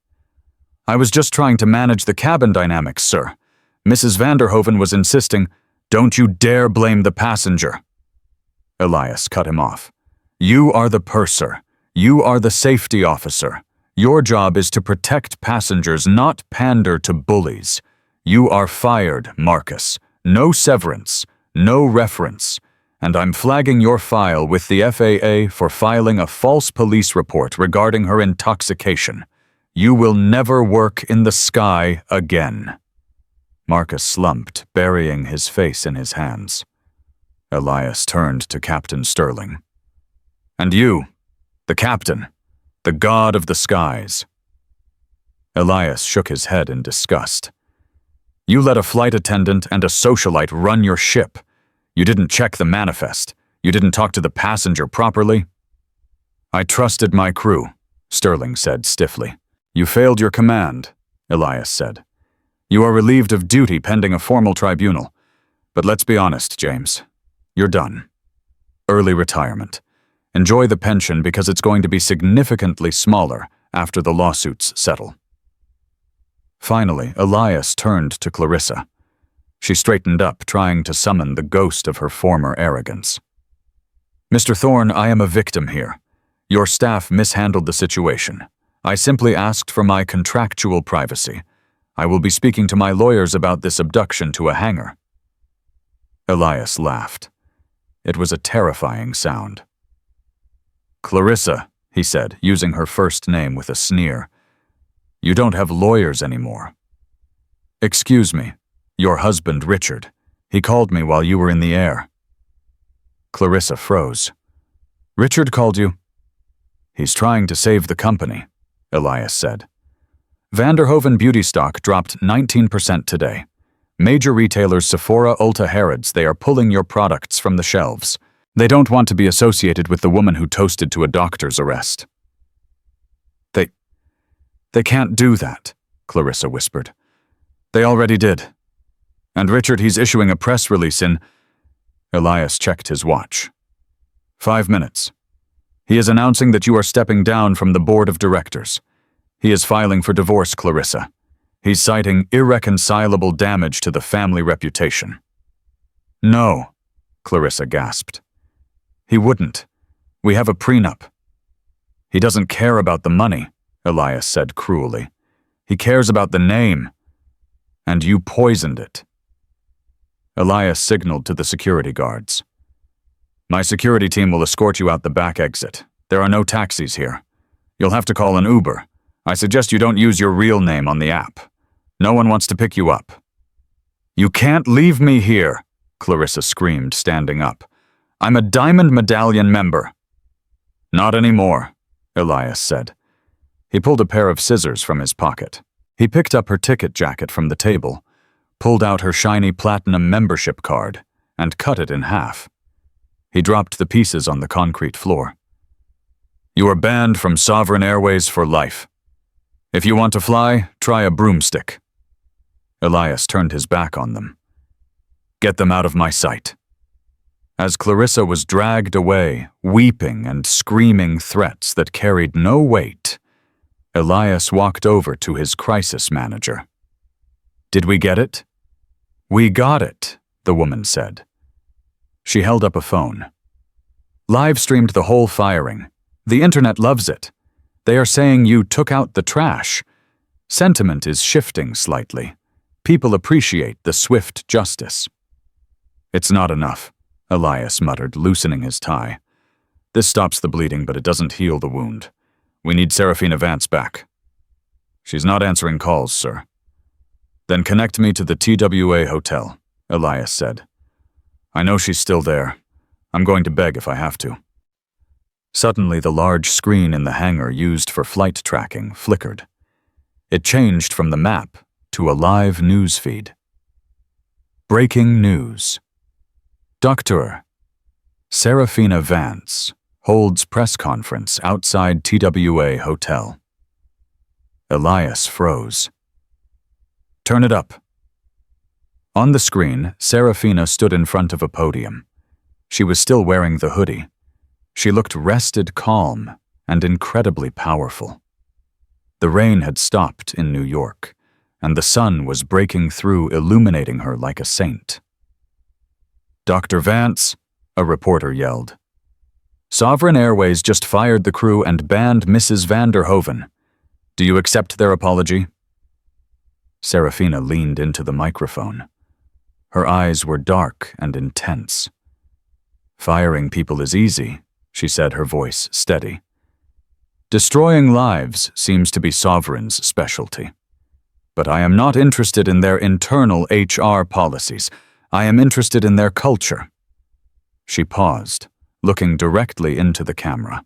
[SPEAKER 1] "I was just trying to manage the cabin dynamics, sir. Mrs. van der Hoven was insisting, 'Don't you dare blame the passenger.'" Elias cut him off. "You are the purser. You are the safety officer. Your job is to protect passengers, not pander to bullies. You are fired, Marcus. No severance, no reference. and I'm flagging your file with the FAA for filing a false police report regarding her intoxication. You will never work in the sky again." Marcus slumped, burying his face in his hands. Elias turned to Captain Sterling. "And you, the captain, the god of the skies." Elias shook his head in disgust. "You let a flight attendant and a socialite run your ship. You didn't check the manifest. You didn't talk to the passenger properly." "I trusted my crew," Sterling said stiffly. "You failed your command," Elias said. "You are relieved of duty pending a formal tribunal. But let's be honest, James. You're done. Early retirement. Enjoy the pension because it's going to be significantly smaller after the lawsuits settle." Finally, Elias turned to Clarissa. She straightened up, trying to summon the ghost of her former arrogance. "Mr. Thorne, I am a victim here. Your staff mishandled the situation. I simply asked for my contractual privacy. I will be speaking to my lawyers about this abduction to a hangar." Elias laughed. It was a terrifying sound. "Clarissa," he said, using her first name with a sneer, "you don't have lawyers anymore." "Excuse me, your husband Richard. He called me while you were in the air." Clarissa froze. "Richard called you?" "He's trying to save the company," Elias said. "Vanderhoven beauty stock dropped 19% today. Major retailers Sephora, Ulta, Harrods, they are pulling your products from the shelves. They don't want to be associated with the woman who toasted to a doctor's arrest." They can't do that," Clarissa whispered. "They already did. And Richard, he's issuing a press release in—" Elias checked his watch. 5 minutes. "He is announcing that you are stepping down from the board of directors. He is filing for divorce, Clarissa. He's citing irreconcilable damage to the family reputation." "No," Clarissa gasped. "He wouldn't. We have a prenup." "He doesn't care about the money," Elias said cruelly. "He cares about the name. And you poisoned it." Elias signaled to the security guards. "My security team will escort you out the back exit. There are no taxis here. You'll have to call an Uber. I suggest you don't use your real name on the app. No one wants to pick you up." "You can't leave me here," Clarissa screamed, standing up. "I'm a Diamond Medallion member." "Not anymore," Elias said. He pulled a pair of scissors from his pocket. He picked up her ticket jacket from the table, pulled out her shiny platinum membership card, and cut it in half. He dropped the pieces on the concrete floor. "You are banned from Sovereign Airways for life. If you want to fly, try a broomstick." Elias turned his back on them. "Get them out of my sight." As Clarissa was dragged away, weeping and screaming threats that carried no weight, Elias walked over to his crisis manager. "Did we get it?" "We got it," the woman said. She held up a phone. "Live-streamed the whole firing. The internet loves it. They are saying you took out the trash. Sentiment is shifting slightly. People appreciate the swift justice." "It's not enough," Elias muttered, loosening his tie. "This stops the bleeding, but it doesn't heal the wound. We need Seraphina Vance back." "She's not answering calls, sir." "Then connect me to the TWA hotel," Elias said. "I know she's still there. I'm going to beg if I have to." Suddenly, the large screen in the hangar used for flight tracking flickered. It changed from the map to a live news feed. Breaking news. Dr. Seraphina Vance holds press conference outside TWA hotel. Elias froze. "Turn it up." On the screen, Seraphina stood in front of a podium. She was still wearing the hoodie. She looked rested, calm, and incredibly powerful. The rain had stopped in New York, and the sun was breaking through, illuminating her like a saint. "Dr. Vance," a reporter yelled. "Sovereign Airways just fired the crew and banned Mrs. Vanderhoven. Do you accept their apology?" Seraphina leaned into the microphone. Her eyes were dark and intense. Firing people is easy, she said, her voice steady. Destroying lives seems to be Sovereign's specialty. But I am not interested in their internal HR policies. I am interested in their culture. She paused, looking directly into the camera.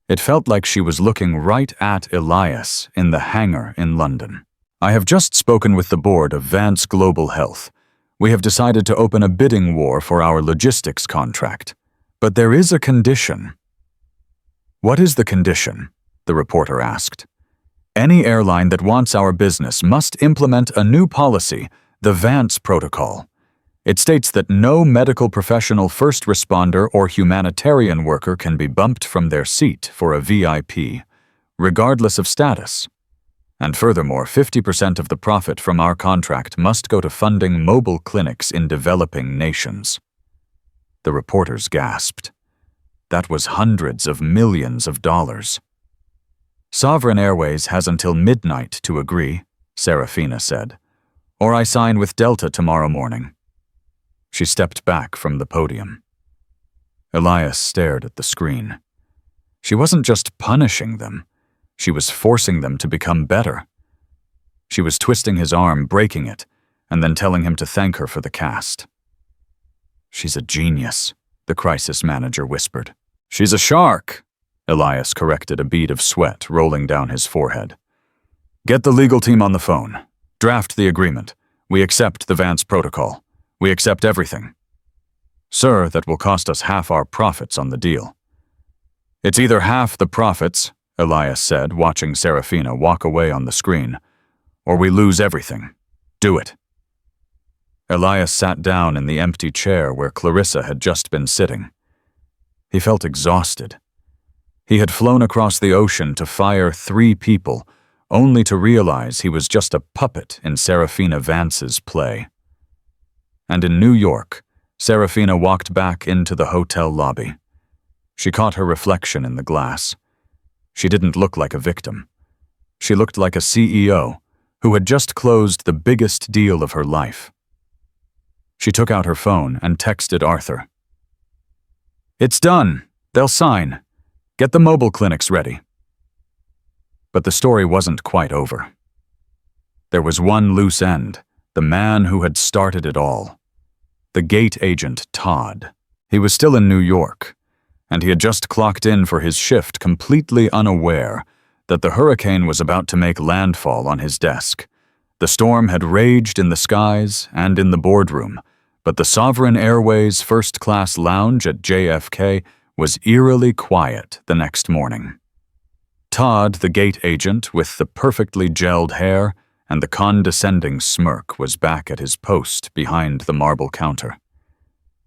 [SPEAKER 1] It felt like she was looking right at Elias in the hangar in London. I have just spoken with the board of Vance Global Health. We have decided to open a bidding war for our logistics contract. But there is a condition. What is the condition? The reporter asked. Any airline that wants our business must implement a new policy, the Vance Protocol. It states that no medical professional, first responder, or humanitarian worker can be bumped from their seat for a VIP, regardless of status. And furthermore, 50% of the profit from our contract must go to funding mobile clinics in developing nations. The reporters gasped. That was hundreds of millions of dollars. Sovereign Airways has until midnight to agree, Seraphina said, or I sign with Delta tomorrow morning. She stepped back from the podium. Elias stared at the screen. She wasn't just punishing them. She was forcing them to become better. She was twisting his arm, breaking it, and then telling him to thank her for the cast. She's a genius, the crisis manager whispered. She's a shark, Elias corrected, a bead of sweat rolling down his forehead. Get the legal team on the phone. Draft the agreement. We accept the Vance Protocol. We accept everything. Sir, that will cost us half our profits on the deal. It's either half the profits, Elias said, watching Seraphina walk away on the screen, or we lose everything. Do it. Elias sat down in the empty chair where Clarissa had just been sitting. He felt exhausted. He had flown across the ocean to fire 3 people, only to realize he was just a puppet in Seraphina Vance's play. And in New York, Seraphina walked back into the hotel lobby. She caught her reflection in the glass. She didn't look like a victim. She looked like a CEO who had just closed the biggest deal of her life. She took out her phone and texted Arthur. It's done. They'll sign. Get the mobile clinics ready. But the story wasn't quite over. There was one loose end, the man who had started it all. The gate agent, Todd. He was still in New York, and he had just clocked in for his shift, completely unaware that the hurricane was about to make landfall on his desk. The storm had raged in the skies and in the boardroom, but the Sovereign Airways first-class lounge at JFK was eerily quiet the next morning. Todd, the gate agent with the perfectly gelled hair and the condescending smirk, was back at his post behind the marble counter.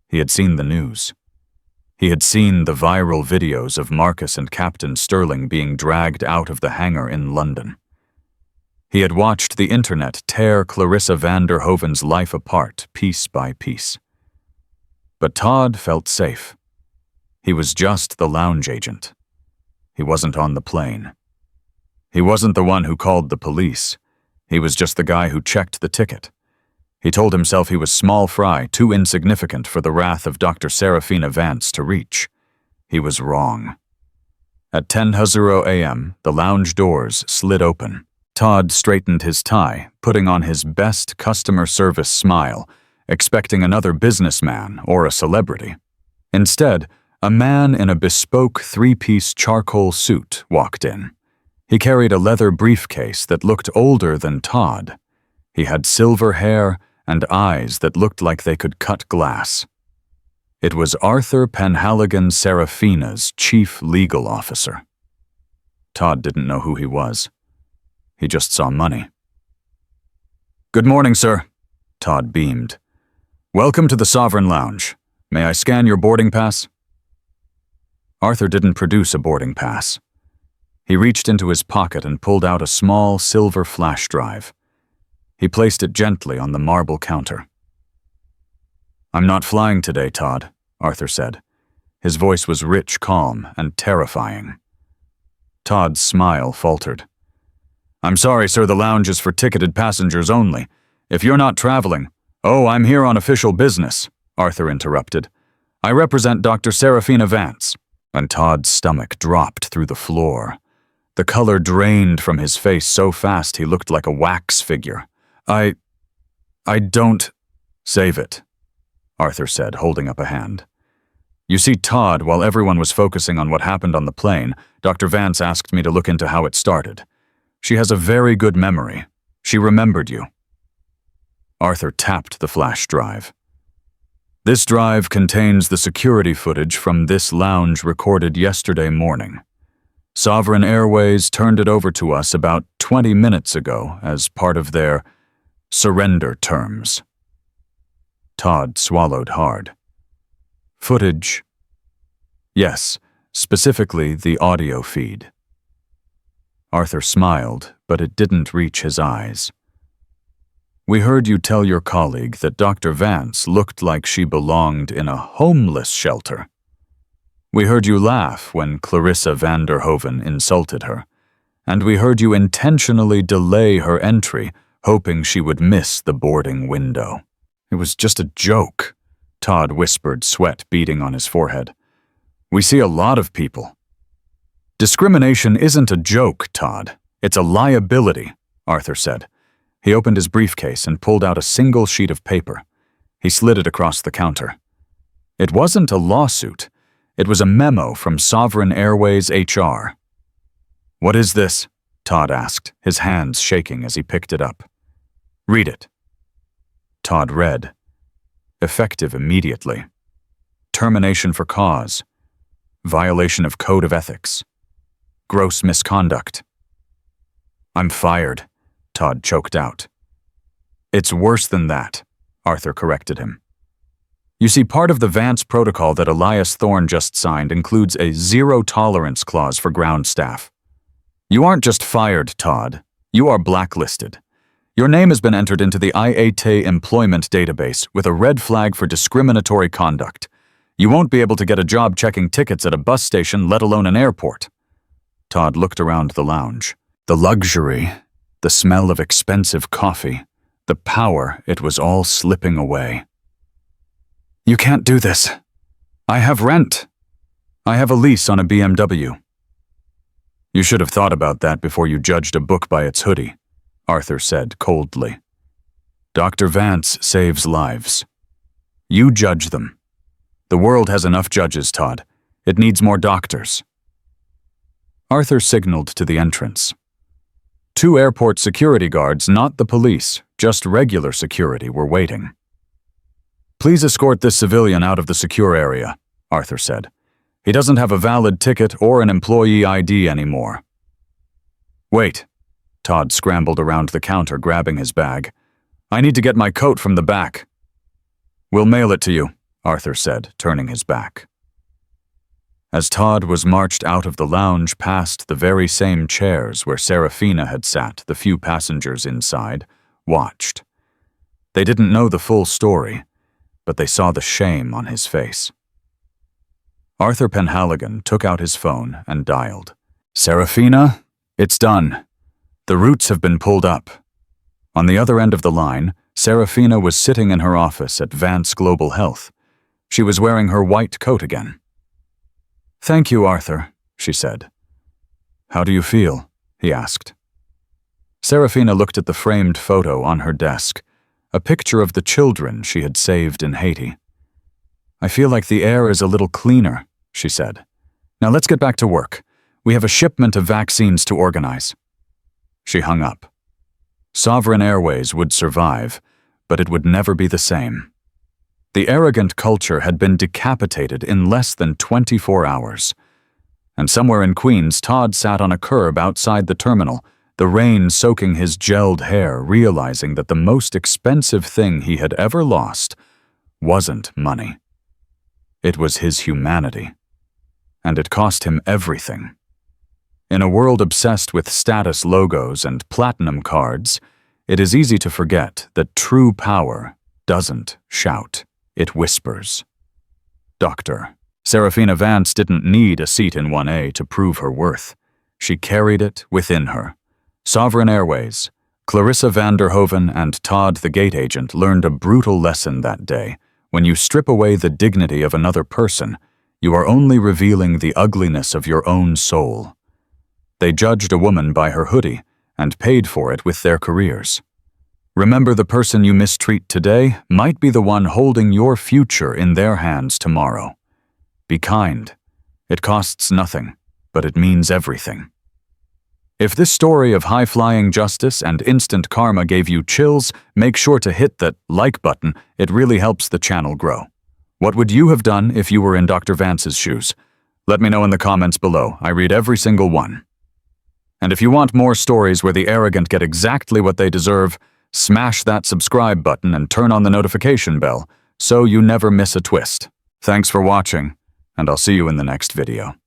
[SPEAKER 1] He had seen the news. He had seen the viral videos of Marcus and Captain Sterling being dragged out of the hangar in London. He had watched the internet tear Clarissa van der Hoven's life apart piece by piece. But Todd felt safe. He was just the lounge agent. He wasn't on the plane. He wasn't the one who called the police. He was just the guy who checked the ticket. He told himself he was small fry, too insignificant for the wrath of Dr. Seraphina Vance to reach. He was wrong. At 10:00 a.m., the lounge doors slid open. Todd straightened his tie, putting on his best customer service smile, expecting another businessman or a celebrity. Instead, a man in a bespoke 3-piece charcoal suit walked in. He carried a leather briefcase that looked older than Todd. He had silver hair and eyes that looked like they could cut glass. It was Arthur Penhaligon, Seraphina's chief legal officer. Todd didn't know who he was. He just saw money. "Good morning, sir," Todd beamed. "Welcome to the Sovereign Lounge. May I scan your boarding pass?" Arthur didn't produce a boarding pass. He reached into his pocket and pulled out a small silver flash drive. He placed it gently on the marble counter. "I'm not flying today, Todd," Arthur said. His voice was rich, calm, and terrifying. Todd's smile faltered. "I'm sorry, sir, the lounge is for ticketed passengers only. If you're not traveling—" "Oh, I'm here on official business," Arthur interrupted. I represent Dr. Seraphina Vance. And Todd's stomach dropped through the floor. The color drained from his face so fast he looked like a wax figure. I don't... Save it, Arthur said, holding up a hand. You see, Todd, while everyone was focusing on what happened on the plane, Dr. Vance asked me to look into how it started. She has a very good memory. She remembered you. Arthur tapped the flash drive. This drive contains the security footage from this lounge recorded yesterday morning. Sovereign Airways turned it over to us about 20 minutes ago as part of their surrender terms. Todd swallowed hard. Footage? Yes, specifically the audio feed. Arthur smiled, but it didn't reach his eyes. We heard you tell your colleague that Dr. Vance looked like she belonged in a homeless shelter. We heard you laugh when Clarissa Vanderhoven insulted her, and we heard you intentionally delay her entry, hoping she would miss the boarding window. It was just a joke, Todd whispered, sweat beading on his forehead. We see a lot of people. Discrimination isn't a joke, Todd. It's a liability, Arthur said. He opened his briefcase and pulled out a single sheet of paper. He slid it across the counter. It wasn't a lawsuit. It was a memo from Sovereign Airways HR. What is this? Todd asked, his hands shaking as he picked it up. Read it. Todd read. Effective immediately. Termination for cause. Violation of code of ethics. Gross misconduct. I'm fired, Todd choked out. It's worse than that, Arthur corrected him. You see, part of the Vance protocol that Elias Thorne just signed includes a zero-tolerance clause for ground staff. You aren't just fired, Todd. You are blacklisted. Your name has been entered into the IAT employment database with a red flag for discriminatory conduct. You won't be able to get a job checking tickets at a bus station, let alone an airport. Todd looked around the lounge. The luxury, the smell of expensive coffee, the power, it was all slipping away. You can't do this. I have rent. I have a lease on a BMW. You should have thought about that before you judged a book by its hoodie, Arthur said coldly. Dr. Vance saves lives. You judge them. The world has enough judges, Todd. It needs more doctors. Arthur signaled to the entrance. 2 airport security guards, not the police, just regular security, were waiting. Please escort this civilian out of the secure area, Arthur said. He doesn't have a valid ticket or an employee ID anymore. Wait. Todd scrambled around the counter, grabbing his bag. I need to get my coat from the back. We'll mail it to you, Arthur said, turning his back. As Todd was marched out of the lounge past the very same chairs where Seraphina had sat, the few passengers inside watched. They didn't know the full story, but they saw the shame on his face. Arthur Penhaligon took out his phone and dialed. Seraphina, it's done. The routes have been pulled up. On the other end of the line, Seraphina was sitting in her office at Vance Global Health. She was wearing her white coat again. Thank you, Arthur, she said. How do you feel? He asked. Seraphina looked at the framed photo on her desk, a picture of the children she had saved in Haiti. I feel like the air is a little cleaner, she said. Now let's get back to work. We have a shipment of vaccines to organize. She hung up. Sovereign Airways would survive, but it would never be the same. The arrogant culture had been decapitated in less than 24 hours. And somewhere in Queens, Todd sat on a curb outside the terminal, the rain soaking his gelled hair, realizing that the most expensive thing he had ever lost wasn't money. It was his humanity. And it cost him everything. In a world obsessed with status logos and platinum cards, it is easy to forget that true power doesn't shout. It whispers. Doctor. Seraphina Vance didn't need a seat in 1A to prove her worth. She carried it within her. Sovereign Airways, Clarissa Vanderhoven and Todd the gate agent learned a brutal lesson that day When you strip away the dignity of another person, you are only revealing the ugliness of your own soul. They judged a woman by her hoodie and paid for it with their careers. Remember, the person you mistreat today might be the one holding your future in their hands tomorrow. Be kind. It costs nothing, but it means everything. If this story of high-flying justice and instant karma gave you chills, make sure to hit that like button. It really helps the channel grow. What would you have done if you were in Dr. Vance's shoes? Let me know in the comments below. I read every single one. And if you want more stories where the arrogant get exactly what they deserve, smash that subscribe button and turn on the notification bell so you never miss a twist. Thanks for watching, and I'll see you in the next video.